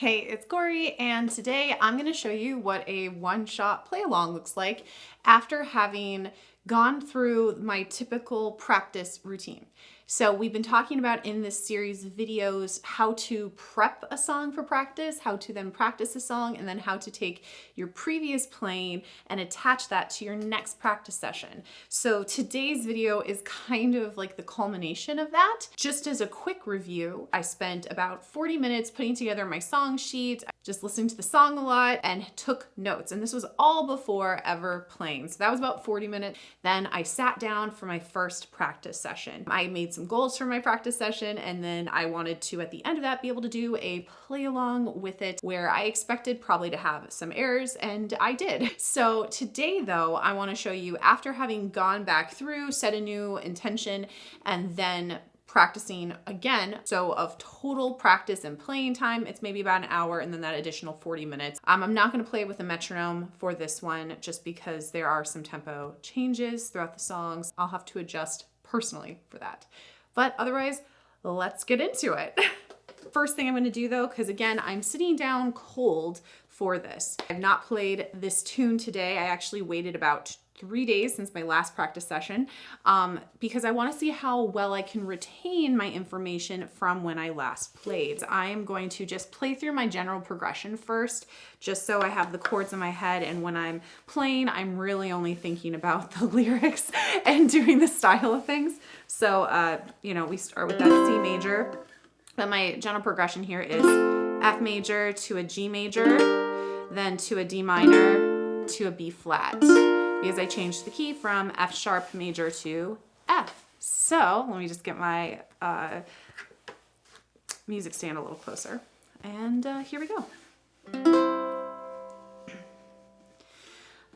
Hey, it's Corey, and today I'm going to show you what a one-shot play-along looks like after having gone through my typical practice routine. So we've been talking about in this series of videos how to prep a song for practice, how to then practice a song, and then how to take your previous playing and attach that to your next practice session. So today's video is kind of like the culmination of that. Just as a quick review, I spent about 40 minutes putting together my song sheet, just listening to the song a lot, and took notes. And this was all before ever playing. So that was about 40 minutes. Then I sat down for my first practice session. I made some goals for my practice session, and then I wanted to, at the end of that, be able to do a play along with it where I expected probably to have some errors, and I did. So today though, I want to show you after having gone back through, set a new intention, and then practicing again. So of total practice and playing time, it's maybe about an hour and then that additional 40 minutes. I'm not going to play with a metronome for this one just because there are some tempo changes throughout the songs. I'll have to adjust personally for that. But otherwise, let's get into it. First thing I'm going to do though, because again, I'm sitting down cold for this. I've not played this tune today. I actually waited about 3 days since my last practice session because I want to see how well I can retain my information from when I last played. I am going to just play through my general progression first, just so I have the chords in my head, and when I'm playing, I'm really only thinking about the lyrics and doing the style of things. So, we start with that C major, but my general progression here is F major to a G major, then to a D minor, to a B flat, because I changed the key from F sharp major to F. So let me just get my music stand a little closer. And here we go.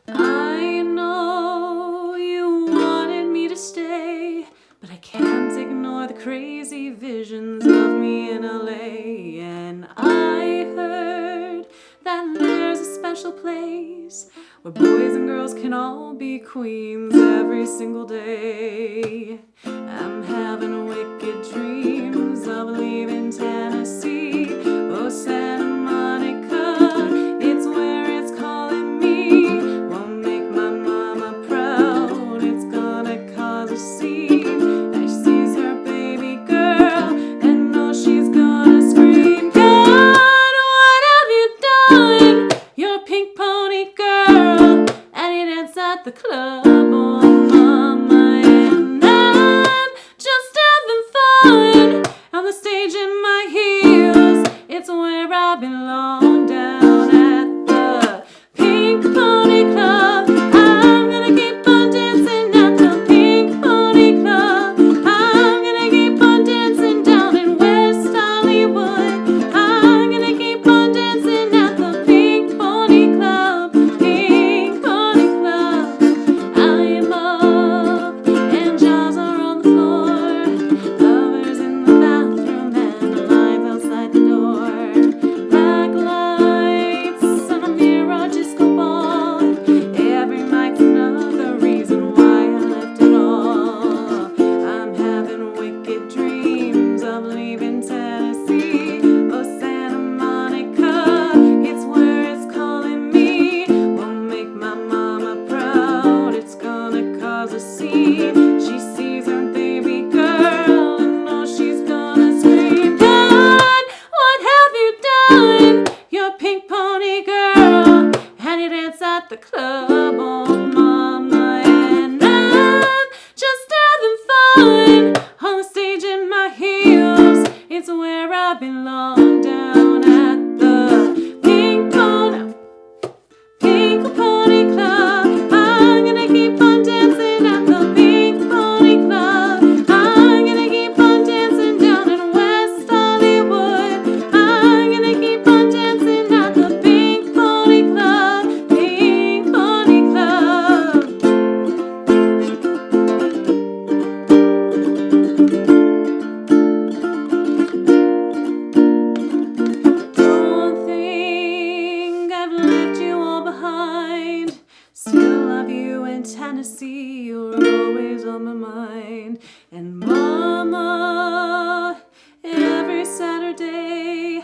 I know you wanted me to stay, but I can't ignore the crazy visions of me in LA. And I heard that there's a special place where boys and girls can all be queens every single day. I'm having wicked dreams of leaving Tennessee. Oh, Santa Monica, it's where it's calling me. Won't make my mama proud, it's gonna cause a scene. As she sees her baby girl and knows she's gonna scream, God, what have you done? You're a pink pony girl, and you dance at the club, oh mama, and I'm just having fun on the stage in my heels. It's where I belong, down at the Pink Pony Club. I'm gonna keep on dancing at the Pink Pony Club. I'm gonna keep on dancing down in West Hollywood. I'm gonna keep on dancing at the Pink Pony Club. Pink Pony Club. I am up and jaws are on the floor. Lovers in the bathroom and the lines outside the door. Black lights and a mirror disco ball. Every night's another reason why I left it all. I'm having wicked dreams of leaving Tennessee. Oh, Santa Monica, it's where it's calling me. Won't make my mama proud, it's gonna cause a scene. She sees her baby girl and knows she's gonna scream, God, what have you done? You're a pink pony girl, and you dance at the club, oh mama, and I'm just having fun on the stage in my heels. It's where I belong, down at the Pink Pony Club. I'm gonna keep on dancing at the Pink Pony Club. I'm gonna keep on dancing down in West Hollywood. I'm gonna keep on dancing at the Pink Pony Club. Pink Pony Club. Don't think I've left you all behind. Still love you in Tennessee, you're always on my mind. And mama, every Saturday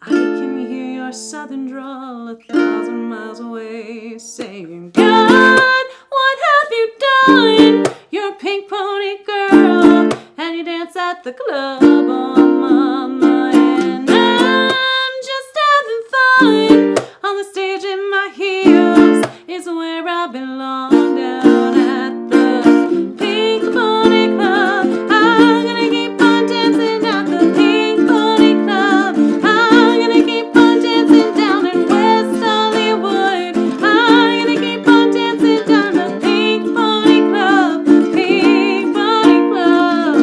I can hear southern drawl 1,000 miles away, saying, God, what have you done? You're a pink pony girl, and you dance at the club, oh mama, and I'm just having fun. On the stage in my heels is where I belong, down at the Pink Pony Club. I'm gonna keep on dancing at the Pink Pony Club. I'm gonna keep on dancing down in West Hollywood. I'm gonna keep on dancing down the Pink Pony Club, Pink Pony Club.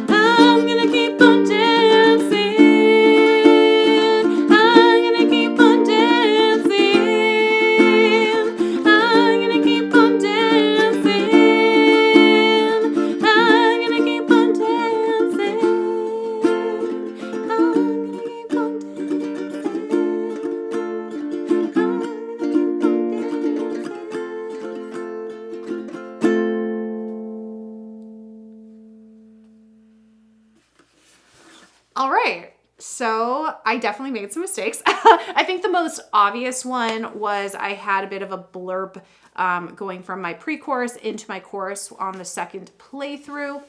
I'm gonna keep on dancing. I'm gonna keep on dancing. I'm gonna keep on dancing. I'm gonna keep on dancing. I'm gonna keep on All right, so I definitely made some mistakes. I think the most obvious one was I had a bit of a blurb going from my pre-chorus into my chorus on the second playthrough.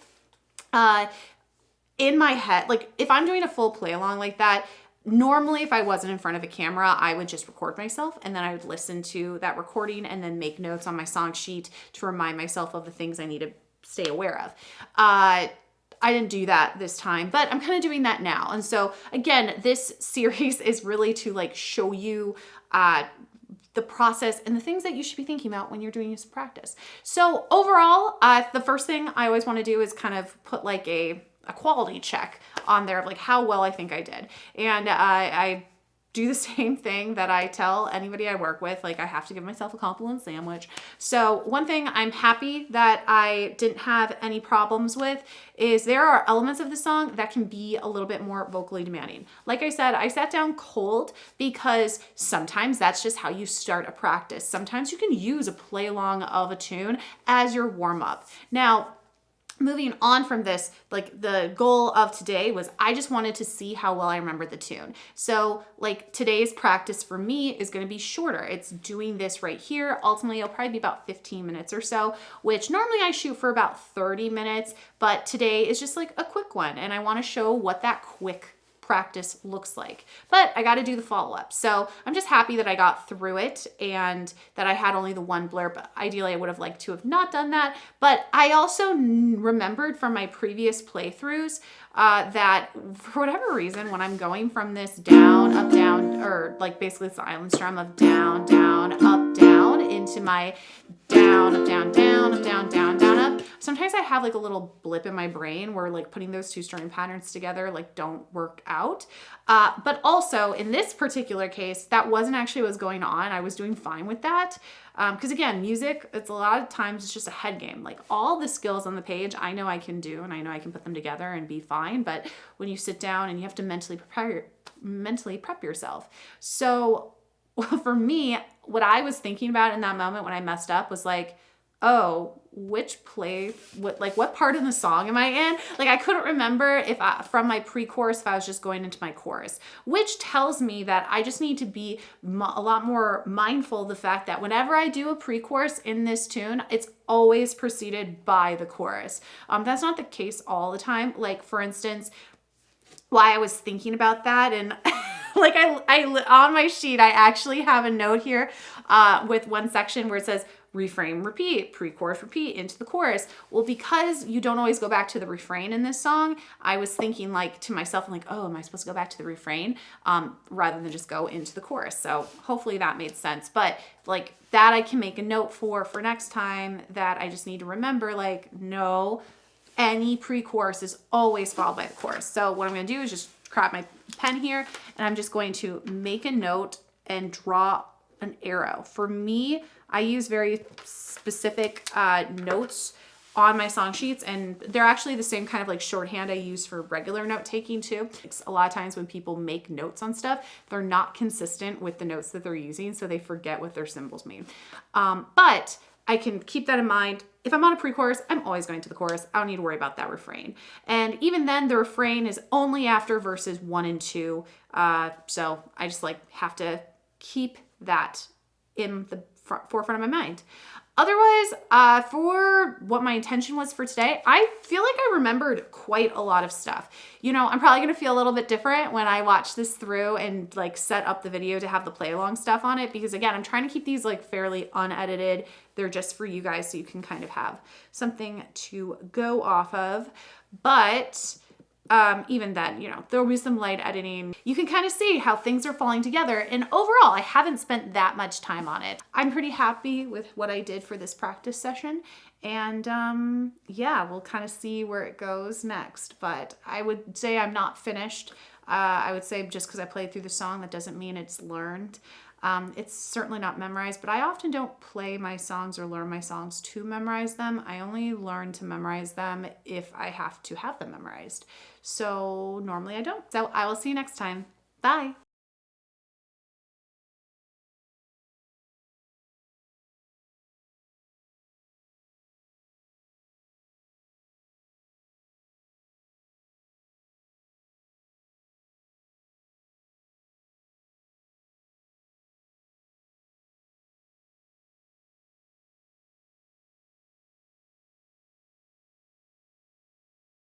In my head, like if I'm doing a full play along like that, normally if I wasn't in front of a camera, I would just record myself and then I would listen to that recording and then make notes on my song sheet to remind myself of the things I need to stay aware of. I didn't do that this time, but I'm kind of doing that now. And so again, this series is really to like show you the process and the things that you should be thinking about when you're doing this practice. So overall, the first thing I always want to do is kind of put like a quality check on there of like how well I think I did. And I do the same thing that I tell anybody I work with, like I have to give myself a compliment sandwich. So one thing I'm happy that I didn't have any problems with is there are elements of the song that can be a little bit more vocally demanding. Like I said, I sat down cold because sometimes that's just how you start a practice. Sometimes you can use a play along of a tune as your warm up. Now, moving on from this, like the goal of today was I just wanted to see how well I remembered the tune. So like today's practice for me is going to be shorter. It's doing this right here. Ultimately, it'll probably be about 15 minutes or so, which normally I shoot for about 30 minutes, but today is just like a quick one. And I want to show what that quick practice looks like, but I got to do the follow-up. So I'm just happy that I got through it and that I had only the one blurb. Ideally, I would have liked to have not done that, but I also remembered from my previous playthroughs that for whatever reason, when I'm going from this down, up, down, or like basically it's the island strum of down, down, up, down into my down, up, down, down, up, down, down, down, up. Sometimes I have like a little blip in my brain where like putting those two string patterns together like don't work out. But also in this particular case, that wasn't actually what was going on. I was doing fine with that. Because again, music, it's a lot of times it's just a head game. Like all the skills on the page, I know I can do and I know I can put them together and be fine. But when you sit down and you have to mentally prep yourself. So for me, what I was thinking about in that moment when I messed up was like, oh, what part of the song am I in? Like I couldn't remember from my pre-chorus if I was just going into my chorus, which tells me that I just need to be a lot more mindful of the fact that whenever I do a pre-chorus in this tune, it's always preceded by the chorus. That's not the case all the time. Like for instance, why I was thinking about that and like I on my sheet, I actually have a note here with one section where it says refrain, repeat, pre-chorus, repeat into the chorus. Well, because you don't always go back to the refrain in this song, I was thinking like to myself, I'm like, oh, am I supposed to go back to the refrain rather than just go into the chorus? So hopefully that made sense. But like that I can make a note for next time that I just need to remember like, no, any pre-chorus is always followed by the chorus. So what I'm going to do is just grab my pen here and I'm just going to make a note and draw an arrow. For me, I use very specific notes on my song sheets, and they're actually the same kind of like shorthand I use for regular note taking too. A lot of times when people make notes on stuff, they're not consistent with the notes that they're using, so they forget what their symbols mean. But I can keep that in mind. If I'm on a pre-chorus, I'm always going to the chorus. I don't need to worry about that refrain. And even then, the refrain is only after verses 1 and 2. So I just like have to keep that in the forefront of my mind. Otherwise, for what my intention was for today, I feel like I remembered quite a lot of stuff. You know, I'm probably going to feel a little bit different when I watch this through and like set up the video to have the play along stuff on it, because again, I'm trying to keep these like fairly unedited. They're just for you guys so you can kind of have something to go off of. But even then, you know, there will be some light editing. You can kind of see how things are falling together. And overall, I haven't spent that much time on it. I'm pretty happy with what I did for this practice session. And yeah, we'll kind of see where it goes next. But I would say I'm not finished. I would say just because I played through the song, that doesn't mean it's learned. It's certainly not memorized, but I often don't play my songs or learn my songs to memorize them. I only learn to memorize them if I have to have them memorized. So normally I don't. So I will see you next time. Bye.